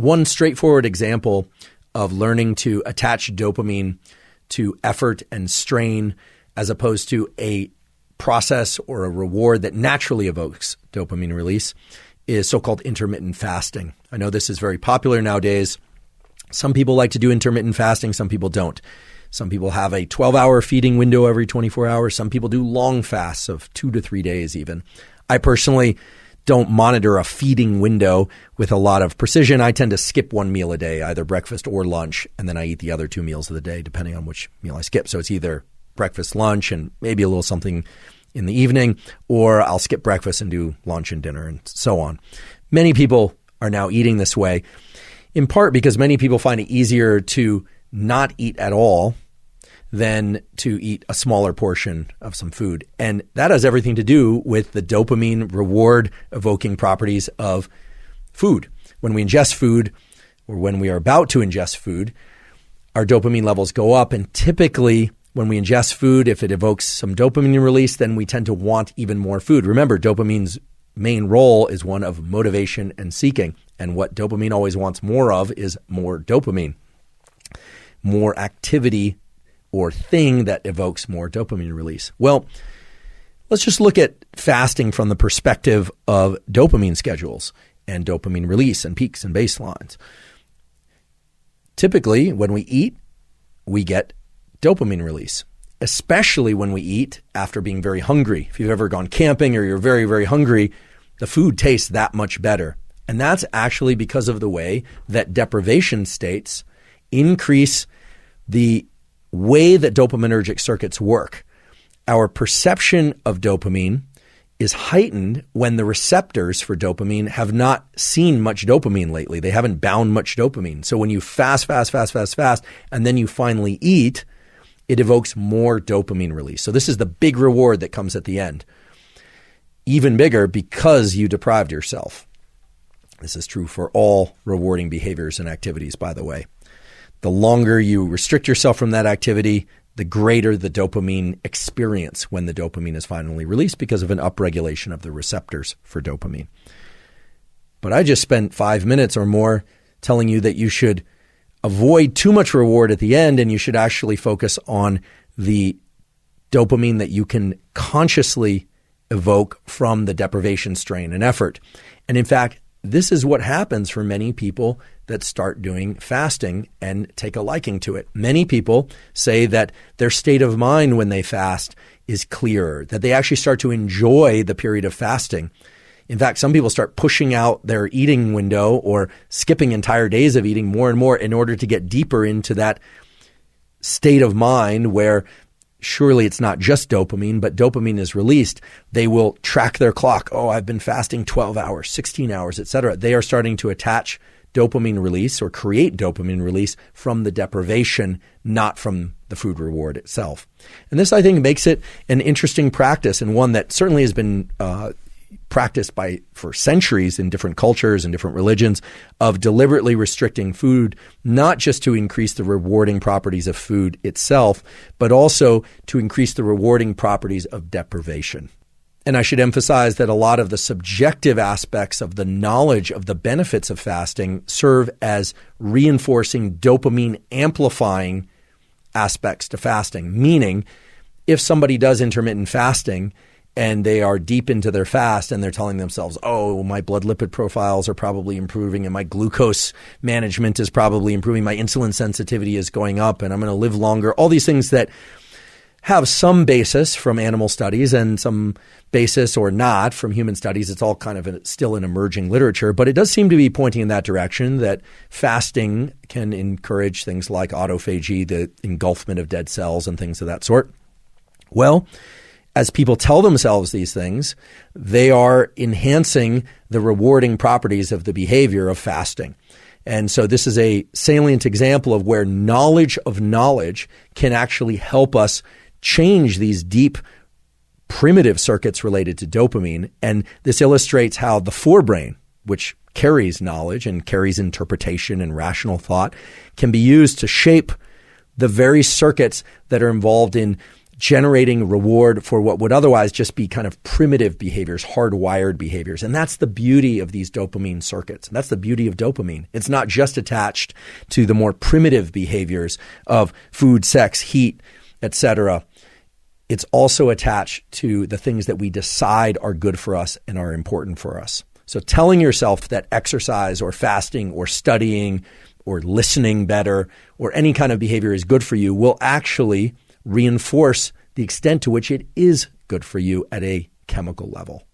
One straightforward example of learning to attach dopamine to effort and strain as opposed to a process or a reward that naturally evokes dopamine release is so-called intermittent fasting. I know this is very popular nowadays. Some people like to do intermittent fasting, some people don't. Some people have a 12-hour feeding window every 24 hours. Some people do long fasts of 2 to 3 days even. I personally don't monitor a feeding window with a lot of precision. I tend to skip one meal a day, either breakfast or lunch, and then I eat the other 2 meals of the day, depending on which meal I skip. So it's either breakfast, lunch, and maybe a little something in the evening, or I'll skip breakfast and do lunch and dinner and so on. Many people are now eating this way, in part because many people find it easier to not eat at all than to eat a smaller portion of some food. And that has everything to do with the dopamine reward evoking properties of food. When we ingest food, or when we are about to ingest food, our dopamine levels go up. And typically when we ingest food, if it evokes some dopamine release, then we tend to want even more food. Remember, dopamine's main role is one of motivation and seeking. And what dopamine always wants more of is more dopamine, more activity or thing that evokes more dopamine release. Well, let's just look at fasting from the perspective of dopamine schedules and dopamine release and peaks and baselines. Typically, when we eat, we get dopamine release, especially when we eat after being very hungry. If you've ever gone camping or you're very, very hungry, the food tastes that much better. And that's actually because of the way that deprivation states increase the way that dopaminergic circuits work. Our perception of dopamine is heightened when the receptors for dopamine have not seen much dopamine lately. They haven't bound much dopamine. So when you fast, and then you finally eat, it evokes more dopamine release. So this is the big reward that comes at the end. Even bigger because you deprived yourself. This is true for all rewarding behaviors and activities, by the way. The longer you restrict yourself from that activity, the greater the dopamine experience when the dopamine is finally released because of an upregulation of the receptors for dopamine. But I just spent 5 minutes or more telling you that you should avoid too much reward at the end, and you should actually focus on the dopamine that you can consciously evoke from the deprivation, strain, and effort. And in fact, this is what happens for many people that start doing fasting and take a liking to it. Many people say that their state of mind when they fast is clearer, that they actually start to enjoy the period of fasting. In fact, some people start pushing out their eating window or skipping entire days of eating more and more in order to get deeper into that state of mind where surely it's not just dopamine, but dopamine is released. They will track their clock. Oh, I've been fasting 12 hours, 16 hours, etc. They are starting to attach dopamine release or create dopamine release from the deprivation, not from the food reward itself. And this, I think, makes it an interesting practice, and one that certainly has been practiced for centuries in different cultures and different religions, of deliberately restricting food, not just to increase the rewarding properties of food itself, but also to increase the rewarding properties of deprivation. And I should emphasize that a lot of the subjective aspects of the knowledge of the benefits of fasting serve as reinforcing dopamine amplifying aspects to fasting. Meaning, if somebody does intermittent fasting and they are deep into their fast and they're telling themselves, oh, my blood lipid profiles are probably improving and my glucose management is probably improving, my insulin sensitivity is going up and I'm going to live longer. All these things that have some basis from animal studies and some basis or not from human studies. It's all kind of still an emerging literature, but it does seem to be pointing in that direction, that fasting can encourage things like autophagy, the engulfment of dead cells and things of that sort. Well, as people tell themselves these things, they are enhancing the rewarding properties of the behavior of fasting. And so this is a salient example of where knowledge of knowledge can actually help us change these deep primitive circuits related to dopamine. And this illustrates how the forebrain, which carries knowledge and carries interpretation and rational thought, can be used to shape the very circuits that are involved in generating reward for what would otherwise just be kind of primitive behaviors, hardwired behaviors. And that's the beauty of these dopamine circuits. And that's the beauty of dopamine. It's not just attached to the more primitive behaviors of food, sex, heat, etc. It's also attached to the things that we decide are good for us and are important for us. So telling yourself that exercise or fasting or studying or listening better or any kind of behavior is good for you will actually reinforce the extent to which it is good for you at a chemical level.